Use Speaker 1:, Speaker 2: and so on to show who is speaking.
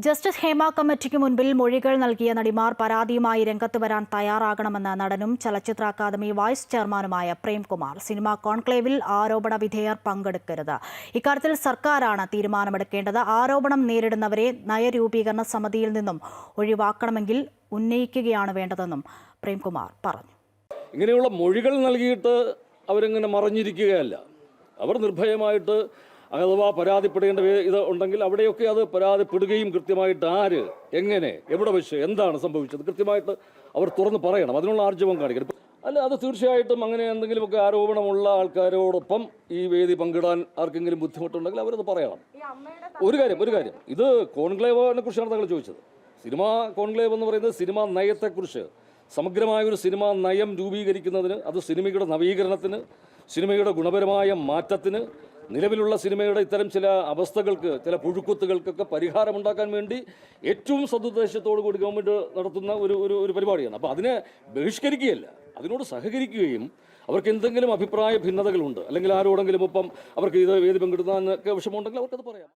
Speaker 1: Justice Hema കമ്മിറ്റിക്ക് മുൻപിൽ മൊഴികൾ നൽകിയ നടിമാർ പരാതിയുമായി രംഗത്ത് വരാൻ തയ്യാറാകണമെന്ന് നടനും ചലച്ചിത്ര അക്കാദമി വൈസ് ചെയർമാനുമായ പ്രേംകുമാർ. സിനിമാ കോൺക്ലേവിൽ ആരോപണ വിധേയർ പങ്കെടുക്കരുത്. ഇക്കാര്യത്തിൽ സർക്കാരാണ് തീരുമാനമെടുക്കേണ്ടത്. ആരോപണം നേരിടുന്നവരെ നയരൂപീകരണ സമിതിയിൽ നിന്നും ഒഴിവാക്കണമെങ്കിൽ ഉന്നയിക്കുകയാണ് വേണ്ടതെന്നും പ്രേംകുമാർ പറഞ്ഞു.
Speaker 2: ഇങ്ങനെയുള്ള മൊഴികൾ നൽകിയിട്ട് അവരിങ്ങനെ മറഞ്ഞിരിക്കുകയല്ല. അവർ നിർഭയമായിട്ട് അഥവാ പരാതിപ്പെടേണ്ട ഇത് ഉണ്ടെങ്കിൽ അവിടെയൊക്കെ അത് പരാതിപ്പെടുകയും കൃത്യമായിട്ട് ആര്, എങ്ങനെ, എവിടെ വെച്ച്, എന്താണ് സംഭവിച്ചത് കൃത്യമായിട്ട് അവർ തുറന്ന് പറയണം. അതിനുള്ള ആർജവം കാണിക്കണം. അല്ല, അത് തീർച്ചയായിട്ടും അങ്ങനെ എന്തെങ്കിലുമൊക്കെ ആരോപണമുള്ള ആൾക്കാരോടൊപ്പം ഈ വേദി പങ്കിടാൻ ആർക്കെങ്കിലും ബുദ്ധിമുട്ടുണ്ടെങ്കിൽ അവരത് പറയണം. ഒരു കാര്യം ഇത് കോൺക്ലേവിനെ കുറിച്ചാണ് താങ്കൾ ചോദിച്ചത്. സിനിമാ കോൺക്ലേവ് എന്ന് പറയുന്നത് സിനിമാ നയത്തെക്കുറിച്ച് സമഗ്രമായൊരു സിനിമാ നയം രൂപീകരിക്കുന്നതിന്, അത് സിനിമയുടെ നവീകരണത്തിന്, സിനിമയുടെ ഗുണപരമായ മാറ്റത്തിന്, നിലവിലുള്ള സിനിമയുടെ ഇത്തരം ചില അവസ്ഥകൾക്ക്, ചില പുഴുക്കുത്തുകൾക്കൊക്കെ പരിഹാരമുണ്ടാക്കാൻ വേണ്ടി ഏറ്റവും സതുദ്ദേശത്തോടു കൂടി ഗവൺമെൻറ് നടത്തുന്ന ഒരു പരിപാടിയാണ്. അപ്പോൾ അതിനെ ബഹിഷ്കരിക്കുകയല്ല, അതിനോട് സഹകരിക്കുകയും അവർക്ക് എന്തെങ്കിലും അഭിപ്രായ ഭിന്നതകളുണ്ട് അല്ലെങ്കിൽ ആരോടെങ്കിലും ഒപ്പം അവർക്ക് ഇത് വേദി പങ്കിടുന്നതൊക്കെ വിഷമമുണ്ടെങ്കിൽ അവർക്കത് പറയാം.